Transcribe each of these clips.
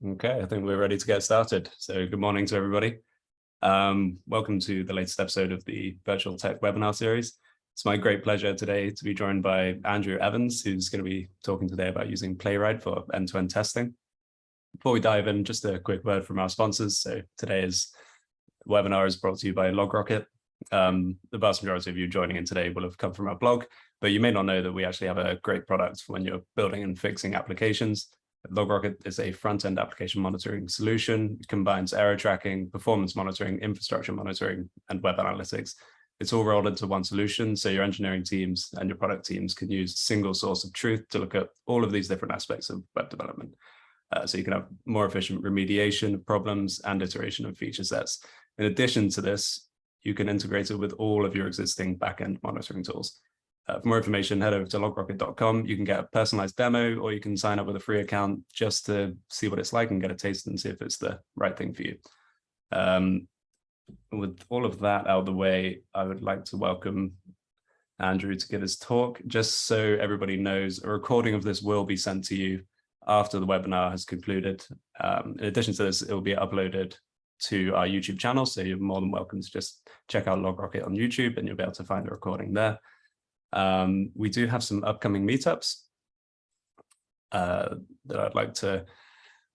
Okay, I think we're ready to get started. So good morning to everybody. Welcome to the latest episode of the Virtual Tech webinar series. It's my great pleasure today to be joined by Andrew Evans, who's going to be talking today about using Playwright for end-to-end testing. Before we dive in, just a quick word from our sponsors. So today's webinar is brought to you by LogRocket. The vast majority of you joining in today will have come from our blog, but you may not know that we actually have a great product for when you're building and fixing applications. LogRocket is a front-end application monitoring solution. It combines error tracking, performance monitoring, infrastructure monitoring, and web analytics. It's all rolled into one solution, so your engineering teams and your product teams can use a single source of truth to look at all of these different aspects of web development. So you can have more efficient remediation of problems and iteration of feature sets. In addition to this, you can integrate it with all of your existing backend monitoring tools. For more information, head over to logrocket.com. You can get a personalized demo, or you can sign up with a free account just to see what it's like and get a taste and see if it's the right thing for you. With all of that out of the way, I would like to welcome Andrew to give his talk. Just so everybody knows, a recording of this will be sent to you after the webinar has concluded. In addition to this, it will be uploaded to our YouTube channel, so you're more than welcome to just check out LogRocket on YouTube and you'll be able to find the recording there. We do have some upcoming meetups that I'd like to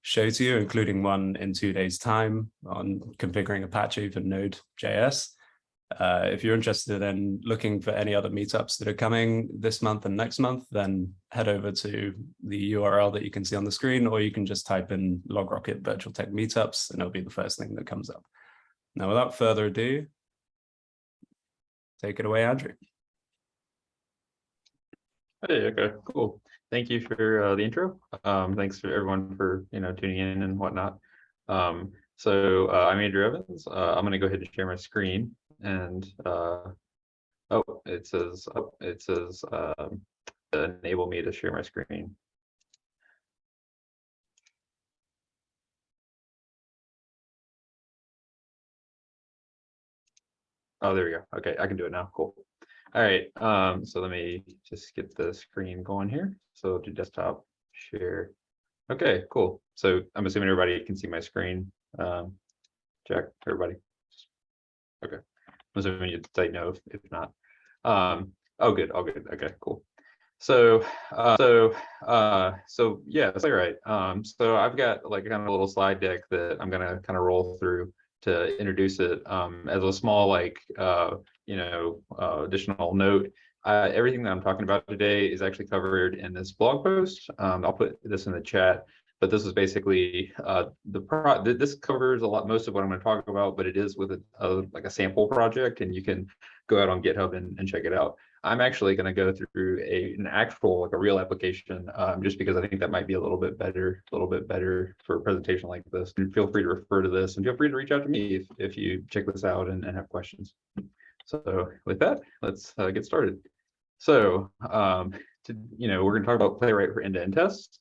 show to you, including one in 2 days' time on configuring Apache for Node.js. If you're interested in looking for any other meetups that are coming this month and next month, then head over to the URL that you can see on the screen, or you can just type in LogRocket Virtual Tech Meetups and it'll be the first thing that comes up. Now, without further ado, take it away, Andrew. Hey, okay, cool. Thank you for the intro. Thanks for everyone for tuning in and whatnot. I'm Andrew Evans. I'm going to go ahead and share my screen, and it says enable me to share my screen. Oh, there we go. Okay, I can do it now. Cool. All right, so let me just get the screen going here. So to desktop, share. Okay, cool. So I'm assuming everybody can see my screen. Check, everybody. Okay, I'm assuming you'd say no if not. Oh, good, all good. Okay, cool. So yeah, Playwright. So I've got like kind of a little slide deck that I'm gonna kind of roll through to introduce it as a small additional note. Everything that I'm talking about today is actually covered in this blog post. I'll put this in the chat, but this is basically this covers most of what I'm going to talk about, but it is with like a sample project, and you can go out on GitHub and check it out. I'm actually going to go through a real application, just because I think that might be a little bit better for a presentation like this. And feel free to refer to this, and feel free to reach out to me if you check this out and have questions. So with that, let's get started. So we're going to talk about Playwright for end-to-end tests.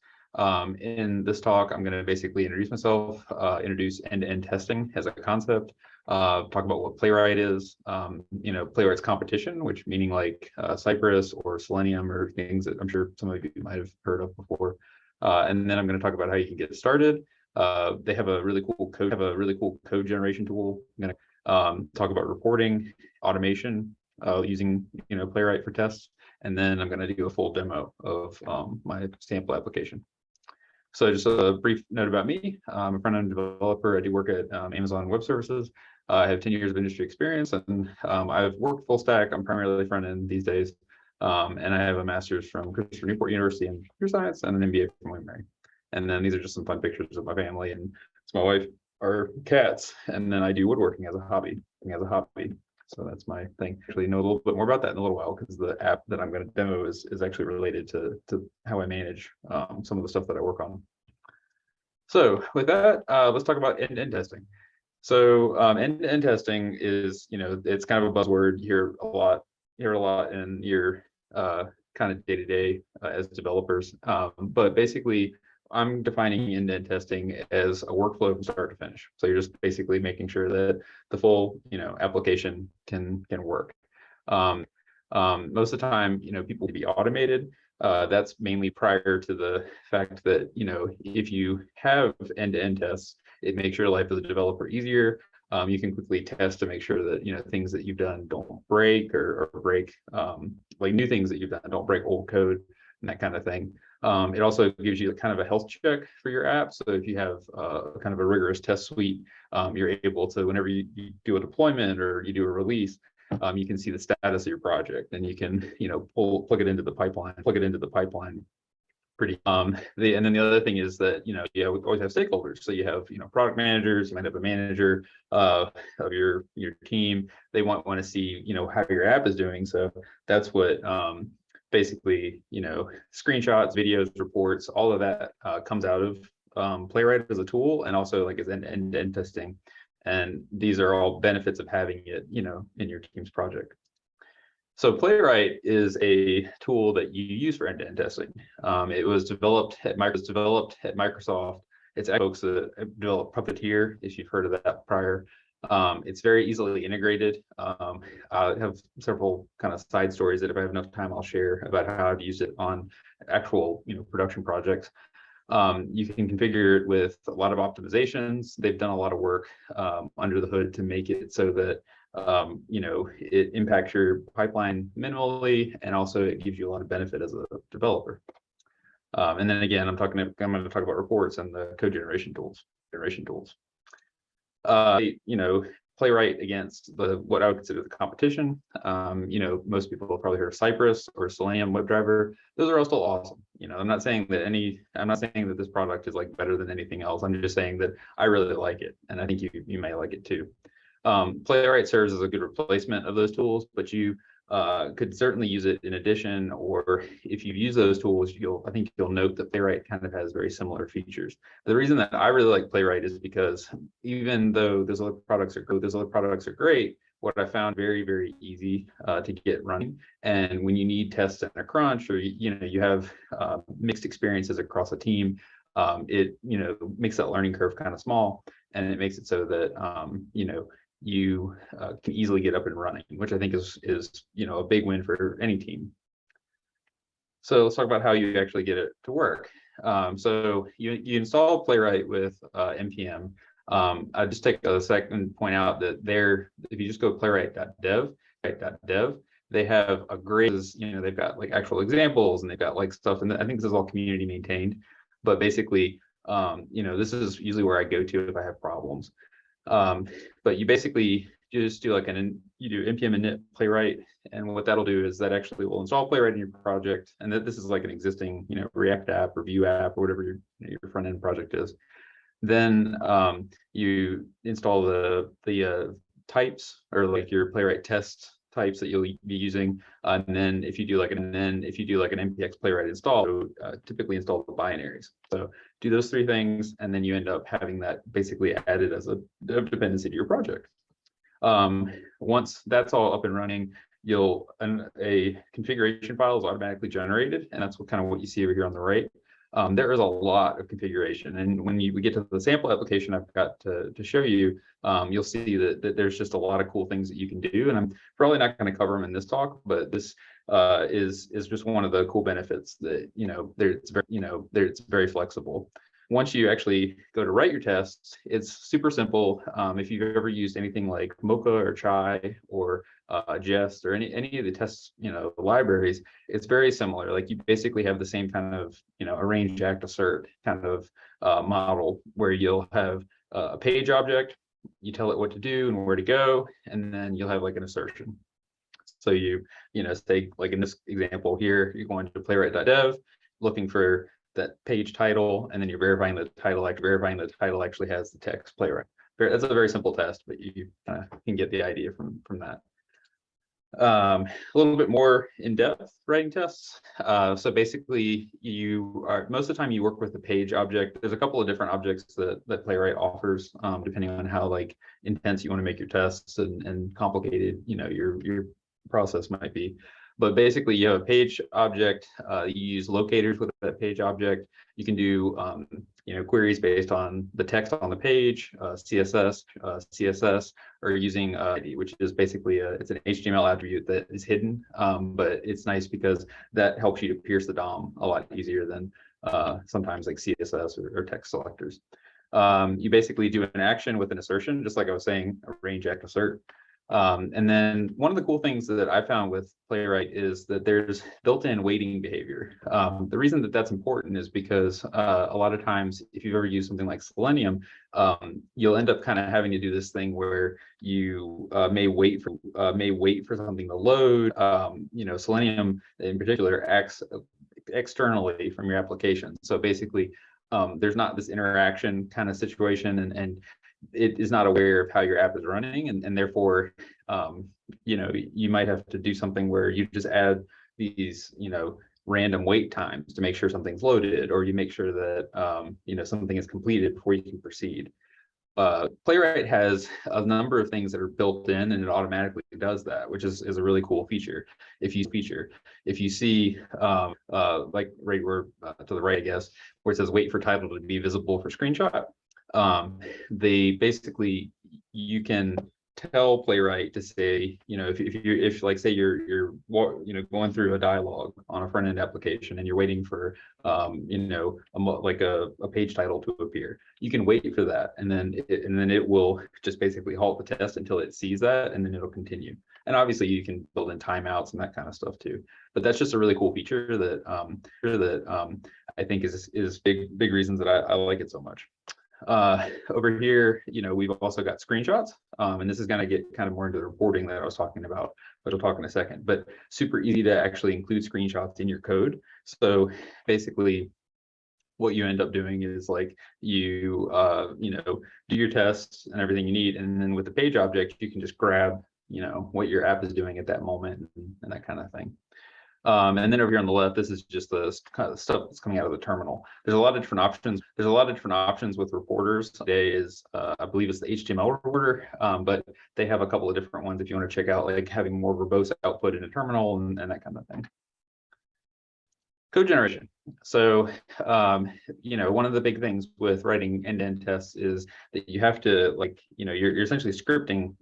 In this talk, I'm going to basically introduce myself, introduce end-to-end testing as a concept, talk about what Playwright is, Playwright's competition, which meaning like Cypress or Selenium or things that I'm sure some of you might have heard of before. And then I'm going to talk about how you can get started. They have a really cool code generation tool. I'm going to talk about reporting, automation, using Playwright for tests, and then I'm going to do a full demo of my sample application. So just a brief note about me. I'm a front-end developer. I do work at Amazon Web Services. I have 10 years of industry experience, and I've worked full stack. I'm primarily front-end these days, and I have a master's from Christopher Newport University in computer science and an MBA from William & Mary. And then these are just some fun pictures of my family, and it's my wife, our cats, and then I do woodworking as a hobby. So that's my thing. Actually know a little bit more about that in a little while, because the app that I'm going to demo is actually related to how I manage some of the stuff that I work on. So with that, let's talk about end-to-end testing. So end-to-end testing is, it's kind of a buzzword. You hear a lot in your kind of day-to-day as developers. But basically, I'm defining end-to-end testing as a workflow from start to finish. So you're just basically making sure that the full, application can work. Most of the time, people can be automated. That's mainly prior to the fact that, if you have end-to-end tests, it makes your life as a developer easier. You can quickly test to make sure that, things that you've done don't break or break, like new things that you've done don't break old code and that kind of thing. It also gives you kind of a health check for your app. So if you have kind of a rigorous test suite, you're able to, whenever you do a deployment or you do a release, you can see the status of your project, and you can, plug it into the pipeline pretty. And then the other thing is that, we always have stakeholders. So you have, product managers, you might have a manager of your team. They want to see, how your app is doing. So that's what basically, screenshots, videos, reports, all of that comes out of Playwright as a tool, and also like as end-to-end testing. And these are all benefits of having it, in your team's project. So Playwright is a tool that you use for end-to-end testing. It was developed at Microsoft. It's folks that developed Puppeteer, if you've heard of that prior. It's very easily integrated. I have several kind of side stories that if I have enough time, I'll share about how I've used it on actual, production projects. You can configure it with a lot of optimizations. They've done a lot of work under the hood to make it so that it impacts your pipeline minimally, and also it gives you a lot of benefit as a developer. And then again, I'm going to talk about reports and the code generation tools. Playwright against what I would consider the competition. Most people have probably heard of Cypress or Selenium WebDriver. Those are all still awesome. I'm not saying that this product is like better than anything else. I'm just saying that I really like it, and I think you may like it too. Playwright serves as a good replacement of those tools, but you could certainly use it in addition, or if you use those tools, I think you'll note that Playwright kind of has very similar features. The reason that I really like Playwright is because even though those other products are great, what I found very, very easy to get running. And when you need tests in a crunch, or you have mixed experiences across a team, it makes that learning curve kind of small, and it makes it so that you can easily get up and running, which I think is a big win for any team. So let's talk about how you actually get it to work. So you install Playwright with npm. I just take a second to point out that if you just go playwright.dev, they have a great, they've got like actual examples, and they've got like stuff, and I think this is all community maintained. But basically, this is usually where I go to if I have problems. But you basically just do you do npm init Playwright, and what that'll do is that actually will install Playwright in your project, and that this is like an existing React app or Vue app or whatever your front end project is. Then you install the types, or like your Playwright test types that you'll be using, and then if you do like an npx Playwright install, typically install the binaries. So do those three things, and then you end up having that basically added as a dependency to your project. Once that's all up and running, a configuration file is automatically generated, and that's what you see over here on the right. There is a lot of configuration, and when we get to the sample application I've got to show you, you'll see that there's just a lot of cool things that you can do, and I'm probably not going to cover them in this talk, but this is just one of the cool benefits that it's very flexible. Once you actually go to write your tests, it's super simple. If you've ever used anything like Mocha or Chai or Jest or any of the test libraries, it's very similar. Like you basically have the same kind of arrange, act, assert kind of model, where you'll have a page object, you tell it what to do and where to go, and then you'll have like an assertion. So you say, like in this example here, you're going to playwright.dev, looking for that page title, and then you're verifying the title actually has the text Playwright. That's a very simple test, but you can get the idea from that. A little bit more in-depth writing tests. So basically, most of the time you work with the page object. There's a couple of different objects that Playwright offers, depending on how intense you want to make your tests and complicated your process might be. But basically, you have a page object. You use locators with that page object. You can do queries based on the text on the page, CSS, or using ID, which is basically it's an HTML attribute that is hidden, but it's nice because that helps you to pierce the DOM a lot easier than sometimes like CSS or text selectors. You basically do an action with an assertion, just like I was saying, a range act assert. And then one of the cool things that I found with Playwright is that there's built-in waiting behavior. The reason that that's important is because a lot of times, if you've ever used something like Selenium, you'll end up kind of having to do this thing where you may wait for something to load. Selenium in particular acts externally from your application. So basically, there's not this interaction kind of situation, and it is not aware of how your app is running, and therefore, you might have to do something where you just add these, random wait times to make sure something's loaded, or you make sure that, something is completed before you can proceed. Playwright has a number of things that are built in, and it automatically does that, which is a really cool feature. If you see like right where to the right, I guess, where it says wait for title to be visible for screenshot, they basically, you can tell Playwright to say, if like say you're going through a dialogue on a front end application and you're waiting for like a page title to appear, you can wait for that, and then it will just basically halt the test until it sees that, and then it'll continue. And obviously you can build in timeouts and that kind of stuff too. But that's just a really cool feature that I think is big reasons that I like it so much. Over here, we've also got screenshots, and this is going to get kind of more into the reporting that I was talking about, but I'll talk in a second. But super easy to actually include screenshots in your code. So basically, what you end up doing is like you do your tests and everything you need, and then with the page object, you can just grab what your app is doing at that moment and that kind of thing. And then over here on the left, this is just the kind of stuff that's coming out of the terminal. There's a lot of different options. There's a lot of different options with reporters. Today is, I believe it's the HTML reporter, but they have a couple of different ones if you want to check out, like having more verbose output in a terminal and that kind of thing. Code generation. So, one of the big things with writing end-to-end tests is that you have to, you're essentially scripting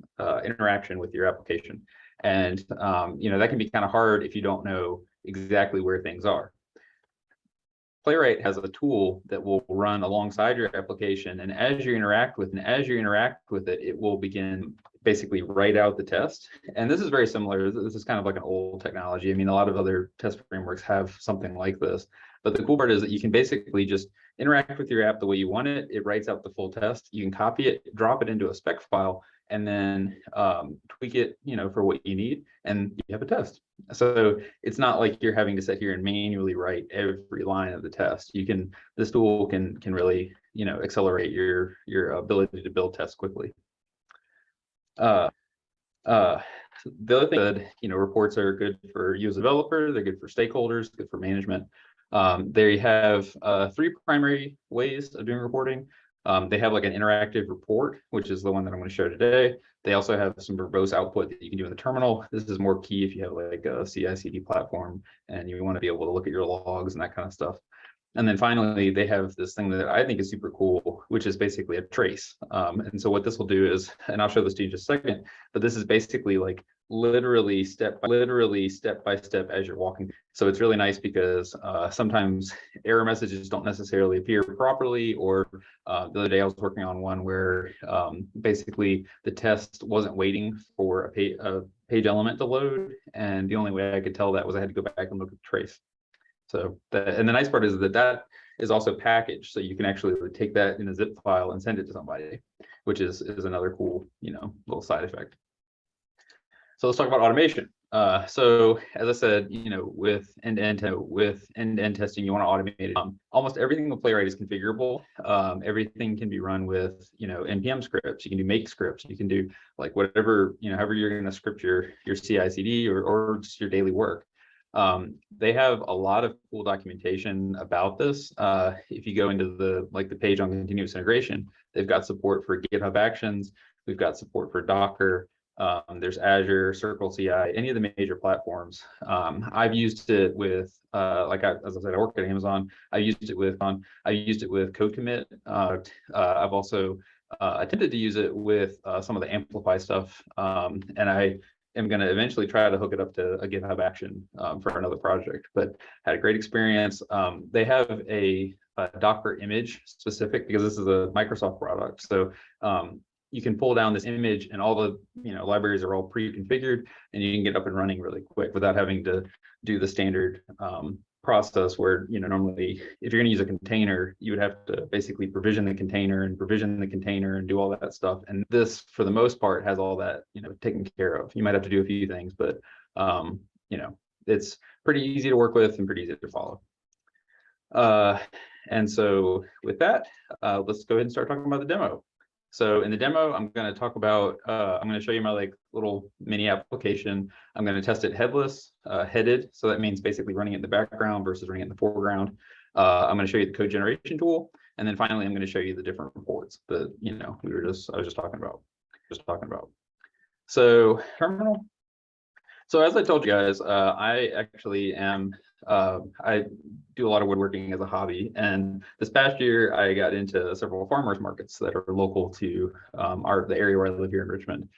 interaction with your application. And, that can be kind of hard if you don't know exactly where things are. Playwright has a tool that will run alongside your application, and as you interact with it, it will begin basically write out the test. And this is very similar. This is kind of like an old technology. I mean, a lot of other test frameworks have something like this. But the cool part is that you can basically just interact with your app the way you want it. It writes out the full test. You can copy it, drop it into a spec file, and then tweak it, for what you need, and you have a test. So it's not like you're having to sit here and manually write every line of the test. This tool can really, accelerate your ability to build tests quickly. The other thing that, reports are good for you as a developer, they're good for stakeholders, good for management. They have 3 primary ways of doing reporting. They have like an interactive report, which is the one that I'm going to show today. They also have some verbose output that you can do in the terminal. This is more key if you have like a CI/CD platform and you want to be able to look at your logs and that kind of stuff. And then finally, they have this thing that I think is super cool, which is basically a trace. And so what this will do is, and I'll show this to you in just a second, but this is basically like literally step by step as you're walking. So it's really nice because sometimes error messages don't necessarily appear properly, or the other day I was working on one where basically the test wasn't waiting for a page element to load, and the only way I could tell that was I had to go back and look at the trace. So and the nice part is that is also packaged, so you can actually take that in a zip file and send it to somebody, which is another cool little side effect. So let's talk about automation. So as I said, with end-to-end testing, you want to automate it. Almost everything with Playwright is configurable. Everything can be run with npm scripts. You can do make scripts. You can do like whatever however you're going to script your CI/CD or just your daily work. They have a lot of cool documentation about this. If you go into the page on continuous integration, they've got support for GitHub Actions. We've got support for Docker. There's Azure, Circle CI, any of the major platforms. I've used it with, as I said, I work at Amazon. I used it with Code Commit. I've also attempted to use it with some of the Amplify stuff, and I am going to eventually try to hook it up to a GitHub action for another project. But had a great experience. They have a Docker image specific, because this is a Microsoft product. So you can pull down this image, and all the libraries are all pre-configured, and you can get up and running really quick without having to do the standard process where normally if you're going to use a container, you would have to basically provision the container and do all that stuff. And this, for the most part, has all that taken care of. You might have to do a few things, but it's pretty easy to work with and pretty easy to follow. And so with that, let's go ahead and start talking about the demo. So in the demo, I'm going to talk about, I'm going to show you my little mini application. I'm going to test it headless, headed. So that means basically running it in the background versus running it in the foreground. I'm going to show you the code generation tool. And then finally, I'm going to show you the different reports that, I was just talking about. So terminal. So as I told you guys, I actually am, I do a lot of woodworking as a hobby. And this past year, I got into several farmers markets that are local to the area where I live here in Richmond.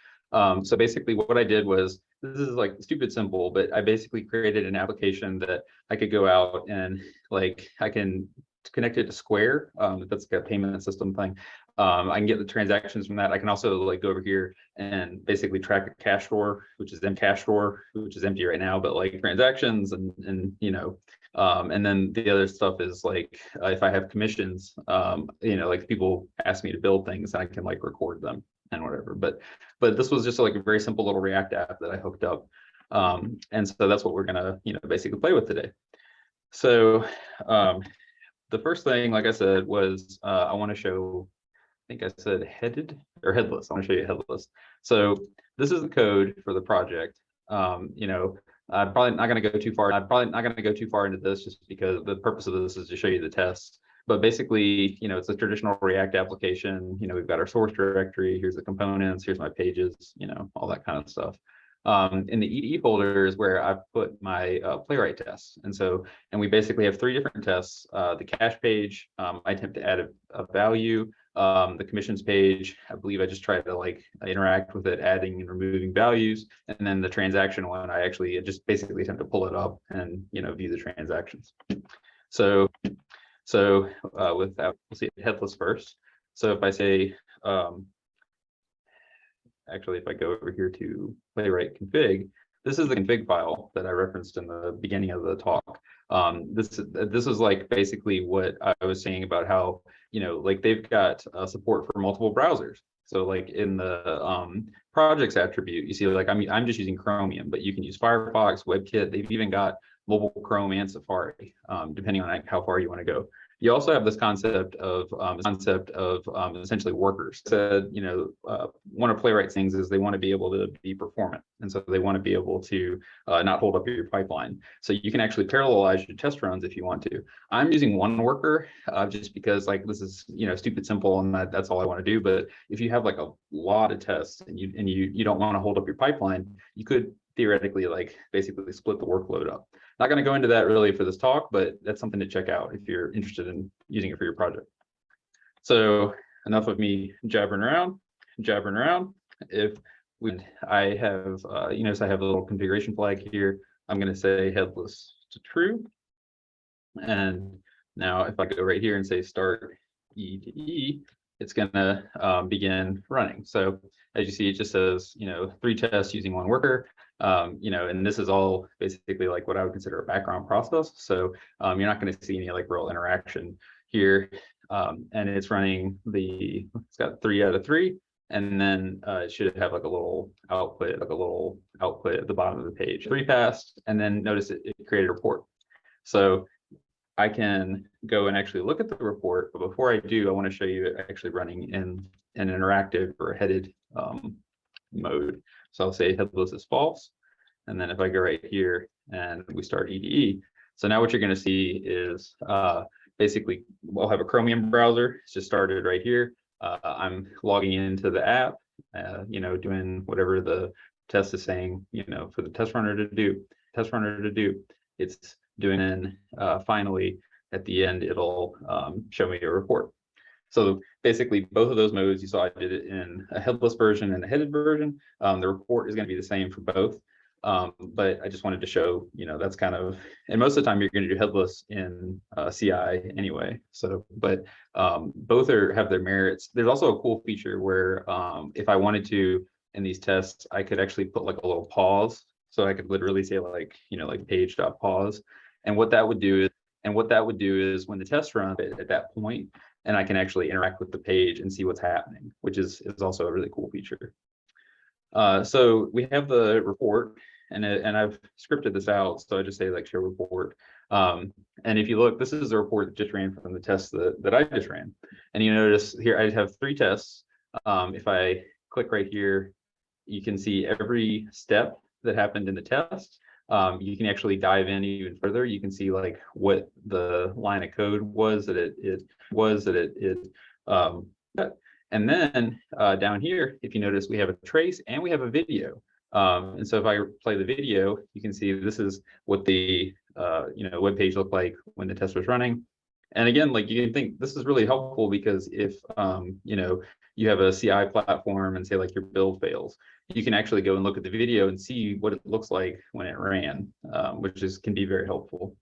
So basically what I did was, this is stupid simple, but I basically created an application that I could go out and I can connect it to Square. That's like a payment system thing. I can get the transactions from that. I can also go over here and basically track a cash drawer, which is which is empty right now, but transactions and then the other stuff is if I have commissions, people ask me to build things, and I can record them and whatever. But this was just a very simple little React app that I hooked up. And so that's what we're gonna basically play with today. So the first thing, like I said, was I want to show, I think I said headed or headless. I want to show you headless. So this is the code for the project. I'm probably not going to go too far. Into this, just because the purpose of this is to show you the tests. But basically, it's a traditional React application. We've got our source directory. Here's the components. Here's my pages. All that kind of stuff. In the EDE folder is where I've put my Playwright tests. And we basically have 3 different tests. The cache page, I attempt to add a value. The commissions page, I believe I just try to interact with it, adding and removing values. And then the transaction one, I actually just basically attempt to pull it up and view the transactions. So with that, we'll see headless first. So if I say, actually, if I go over here to Playwright config, this is the config file that I referenced in the beginning of the talk. This is basically what I was saying about how, they've got support for multiple browsers. So in the projects attribute, you see I'm just using Chromium, but you can use Firefox, WebKit. They've even got mobile Chrome and Safari, depending on how far you want to go. You also have this concept of essentially workers. Said, one of Playwright's things is they want to be able to be performant, and so they want to be able to not hold up your pipeline. So you can actually parallelize your test runs if you want to. I'm using one worker just because this is stupid simple, and that's all I want to do. But if you have a lot of tests and you don't want to hold up your pipeline, you could theoretically basically split the workload up. Not going to go into that really for this talk, but that's something to check out if you're interested in using it for your project. So enough of me jabbering around. If I have, so I have a little configuration flag here. I'm going to say headless to true. And now if I go right here and say start EDE, it's going to begin running. So as you see, it just says, 3 tests using 1 worker. And this is all basically what I would consider a background process. So you're not going to see any real interaction here. And it's running it's got 3 out of 3. And then it should have a little output, at the bottom of the page. 3 passed, and then notice it created a report. So I can go and actually look at the report, but before I do, I want to show you it actually running in an interactive or headed mode. So I'll say headless is false. And then if I go right here and we start EDE, so now what you're going to see is basically we'll have a Chromium browser. It's just started right here. I'm logging into the app. doing whatever the test is saying, for the test runner to do. It's doing, and finally at the end it'll show me a report. So basically, both of those modes, you saw I did it in a headless version and a headed version. The report is going to be the same for both. But I just wanted to show, that's kind of, and most of the time you're going to do headless in CI anyway. So, but both have their merits. There's also a cool feature where if I wanted to, in these tests, I could actually put like a little pause. So I could literally say like page.pause. And what that would do is when the test runs at that point, and I can actually interact with the page and see what's happening, which is also a really cool feature. So we have the report, and I've scripted this out. So I just say like show report. And if you look, this is the report that just ran from the test that I just ran. And you notice here I have 3 tests. If I click right here, you can see every step that happened in the test. You can actually dive in even further. You can see like what the line of code was that and then down here, if you notice, we have a trace and we have a video. And so if I play the video, you can see this is what the web page looked like when the test was running. And again, like you can think this is really helpful because if you have a CI platform and say like your build fails, you can actually go and look at the video and see what it looks like when it ran, which can be very helpful.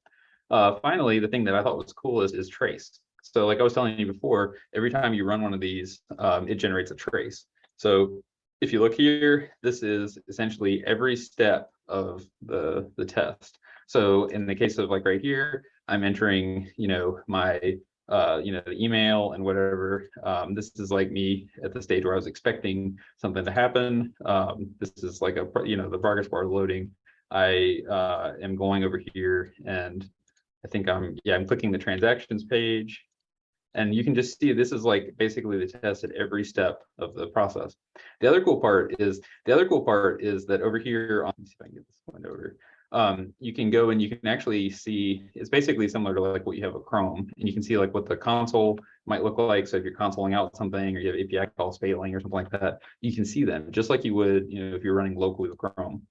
Finally, the thing that I thought was cool is trace. So like I was telling you before, every time you run one of these, it generates a trace. So if you look here, this is essentially every step of the test. So in the case of like right here, I'm entering, my the email and whatever. This is like me at the stage where I was expecting something to happen. This is like the progress bar loading. I am going over here, and I think I'm clicking the transactions page, and you can just see this is like basically the test at every step of the process. The other cool part is that over here, let me see if I can get this one over. You can go and you can actually see, it's basically similar to like what you have with Chrome, and you can see like what the console might look like. So if you're consoling out something or you have API calls failing or something like that, you can see them just like you would, if you're running locally with Chrome.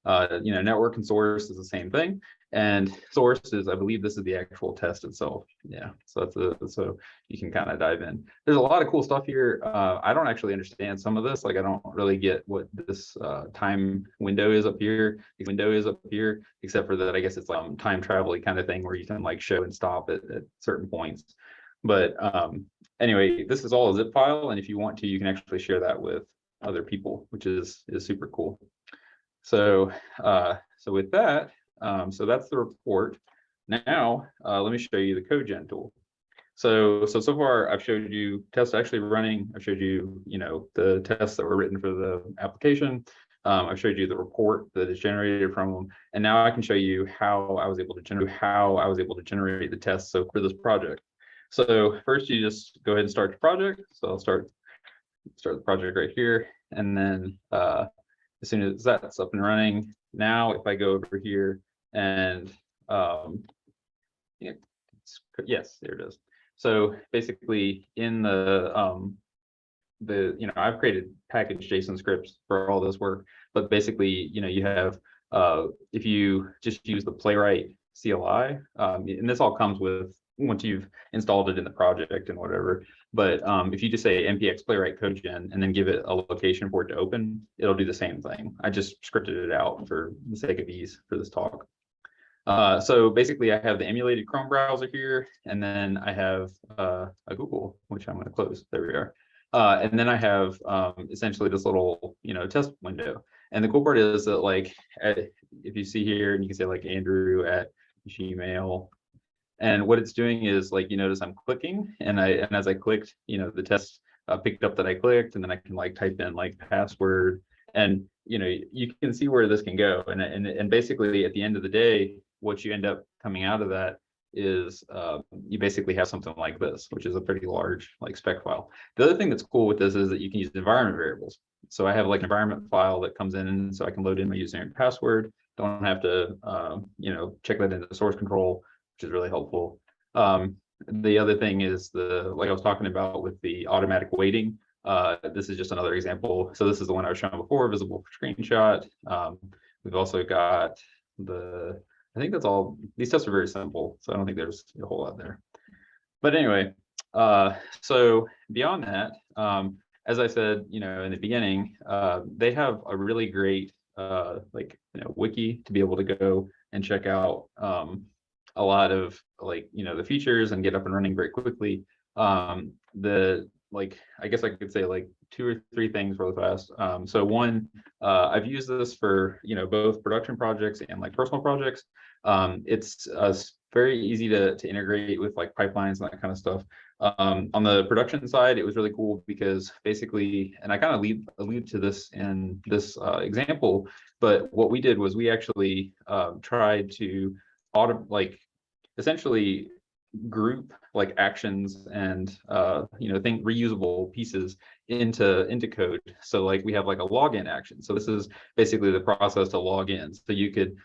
Network and source is the same thing. And source is, I believe this is the actual test itself. Yeah, so so you can kind of dive in. There's a lot of cool stuff here. I don't actually understand some of this. Like I don't really get what this time window is up here. Except for that, I guess it's like time travel-y kind of thing where you can like show and stop at certain points. But anyway, this is all a zip file, and if you want to, you can actually share that with other people, which is super cool. So with that, so that's the report. Now let me show you the code gen tool. So far I've showed you tests actually running. I've showed you the tests that were written for the application. I've showed you the report that is generated from them, and now I can show you how I was able to generate the tests. So for this project, so first you just go ahead and start the project. So I'll start the project right here, and then as soon as that's up and running, now if I go over here and yes, there it is. So basically in I've created package JSON scripts for all this work, but basically, you have, if you just use the Playwright CLI, and this all comes with once you've installed it in the project and whatever. But if you just say npx playwright code gen and then give it a location for it to open, it'll do the same thing. I just scripted it out for the sake of ease for this talk. So basically I have the emulated Chrome browser here, and then I have a Google, which I'm going to close. There we are. And then I have essentially this little, test window. And the cool part is that like, if you see here, and you can say like Andrew at Gmail, and what it's doing is like, you notice I'm clicking, and as I clicked, the test picked up that I clicked, and then I can like type in like password, and you can see where this can go. And basically at the end of the day, what you end up coming out of that is you basically have something like this, which is a pretty large like spec file. The other thing that's cool with this is that you can use environment variables. So I have like an environment file that comes in, and so I can load in my username and password. Don't have to check that into the source control, which is really helpful. The other thing is like I was talking about with the automatic weighting. This is just another example. So this is the one I was showing before, visible screenshot. We've also got I think that's all. These tests are very simple, so I don't think there's a whole lot there. But anyway, so beyond that, as I said, in the beginning, they have a really great wiki to be able to go and check out a lot of the features and get up and running very quickly. I guess I could say like 2 or 3 things really fast. So one, I've used this for both production projects and like personal projects. It's very easy to integrate with like pipelines and that kind of stuff. On the production side, it was really cool because basically, and I kind of allude to this in this example, but what we did was we actually tried to essentially group like actions and reusable pieces into code. So like we have like a login action. So this is basically the process to log in. So you could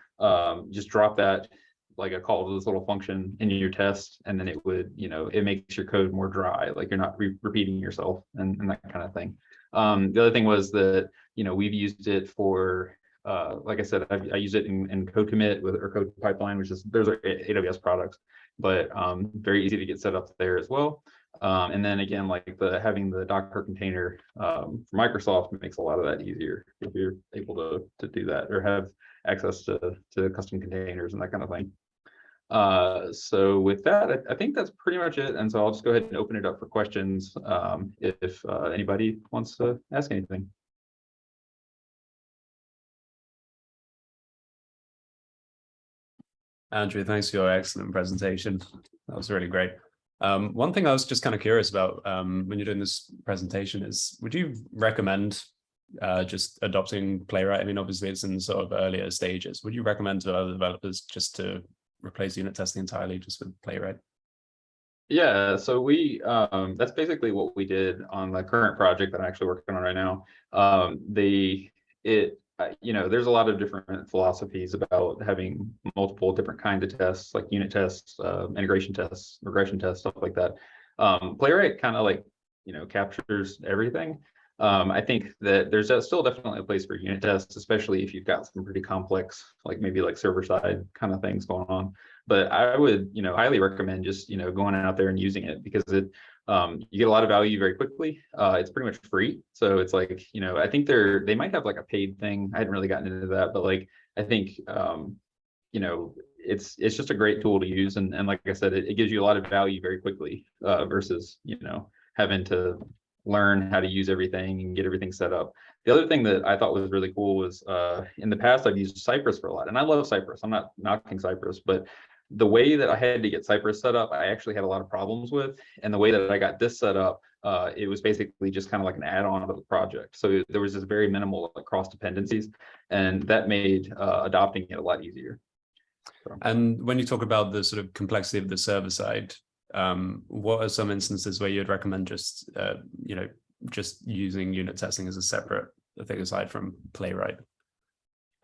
just drop that like a call to this little function in your test, and then it would it makes your code more dry, like you're not repeating yourself and that kind of thing. The other thing was that we've used it for like I said, I use it in code commit or code pipeline, which is those are AWS products, but very easy to get set up there as well. And then again, like having the Docker container for Microsoft makes a lot of that easier if you're able to do that or have access to custom containers and that kind of thing. So with that, I think that's pretty much it. And so I'll just go ahead and open it up for questions if anybody wants to ask anything. Andrew, thanks for your excellent presentation. That was really great. One thing I was just kind of curious about when you're doing this presentation is, would you recommend just adopting Playwright? I mean, obviously it's in sort of earlier stages. Would you recommend to other developers just to replace unit testing entirely just with Playwright? Yeah, so we that's basically what we did on the current project that I'm actually working on right now. There's a lot of different philosophies about having multiple different kinds of tests, like unit tests, integration tests, regression tests, stuff like that. Playwright kind of captures everything. I think that there's still definitely a place for unit tests, especially if you've got some pretty complex, like maybe like server side kind of things going on. But I would, highly recommend just, going out there and using it, because you get a lot of value very quickly. It's pretty much free. So it's like, I think they might have like a paid thing. I hadn't really gotten into that, but like, I think, it's just a great tool to use. And like I said, it gives you a lot of value very quickly versus, having to learn how to use everything and get everything set up. The other thing that I thought was really cool was in the past, I've used Cypress for a lot, and I love Cypress. I'm not knocking Cypress, but the way that I had to get Cypress set up, I actually had a lot of problems with. And the way that I got this set up, it was basically just kind of like an add-on to the project. So there was this very minimal cross dependencies, and that made adopting it a lot easier. So. And when you talk about the sort of complexity of the server side, what are some instances where you'd recommend just just using unit testing as a separate thing aside from Playwright?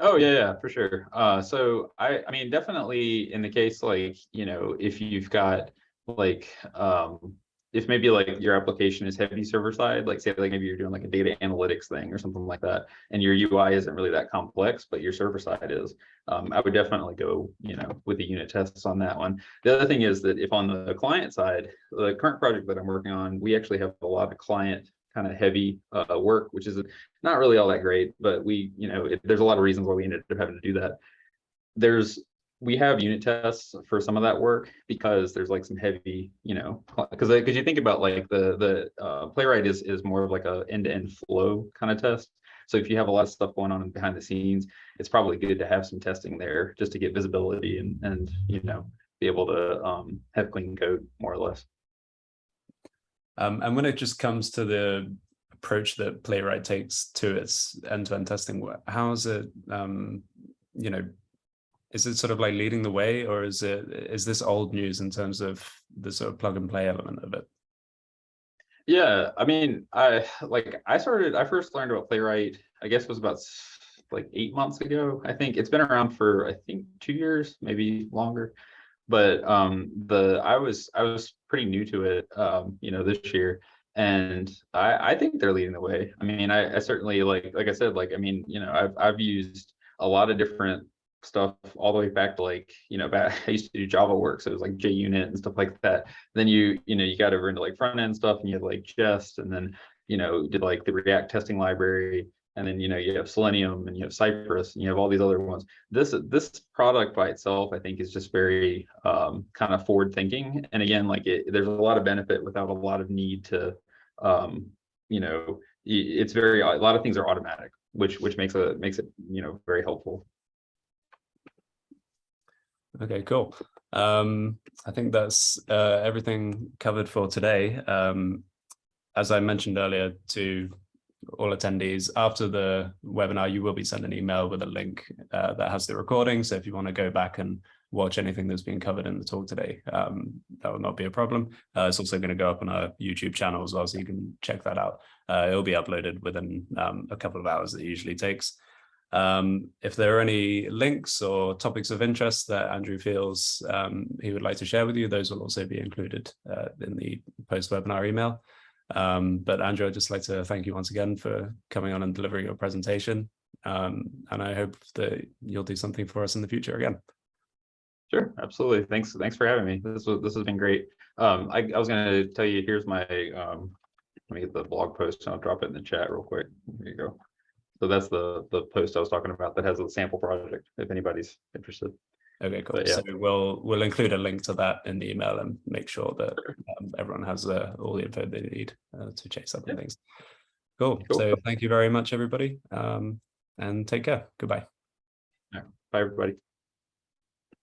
Oh yeah, for sure. So I mean, definitely in the case if you've got if maybe your application is heavy server side, say maybe you're doing a data analytics thing or something like that, and your UI isn't really that complex, but your server side is, I would definitely go with the unit tests on that one. The other thing is that if on the client side, the current project that I'm working on, we actually have a lot of client kind of heavy work, which is not really all that great, but there's a lot of reasons why we ended up having to do that. We have unit tests for some of that work because there's some heavy, because you think about the Playwright is more of a end-to-end flow kind of test. So if you have a lot of stuff going on behind the scenes, it's probably good to have some testing there just to get visibility and be able to have clean code more or less. And when it just comes to the approach that Playwright takes to its end-to-end testing, how is it, is it sort of leading the way, or is this old news in terms of the sort of plug and play element of it? Yeah, I mean, I first learned about Playwright, I guess it was about 8 months ago. I think it's been around for 2 years, maybe longer. But I was pretty new to it, this year, And I think they're leading the way. I mean, I certainly like I said, like, I mean, you know, I've used a lot of different stuff all the way back to like, you know, back I used to do Java work, so it was like JUnit and stuff like that. Then you know, you got over into like front end stuff and you had like Jest, and then, you know, did like the React testing library, and then, you know, you have Selenium and you have Cypress and you have all these other ones. This product by itself, I think, is just very kind of forward thinking. And again, like there's a lot of benefit without a lot of need to, you know, it's very, a lot of things are automatic, which makes it, you know, very helpful. Okay, cool. I think that's everything covered for today. As I mentioned earlier to all attendees, after the webinar, you will be sent an email with a link that has the recording. So if you want to go back and watch anything that's been covered in the talk today, that will not be a problem. It's also going to go up on our YouTube channel as well, so you can check that out. It'll be uploaded within a couple of hours that it usually takes. If there are any links or topics of interest that Andrew feels he would like to share with you, those will also be included in the post-webinar email. But Andrew, I'd just like to thank you once again for coming on and delivering your presentation. And I hope that you'll do something for us in the future again. Sure, absolutely. Thanks for having me. This has been great. I was going to tell you, here's my let me get the blog post and I'll drop it in the chat real quick. There you go. So that's the post I was talking about that has a sample project, if anybody's interested. Okay, cool. But yeah. So we'll include a link to that in the email and make sure that everyone has all the info they need to chase up on things. Cool. So thank you very much, everybody, and take care. Goodbye. Bye, everybody.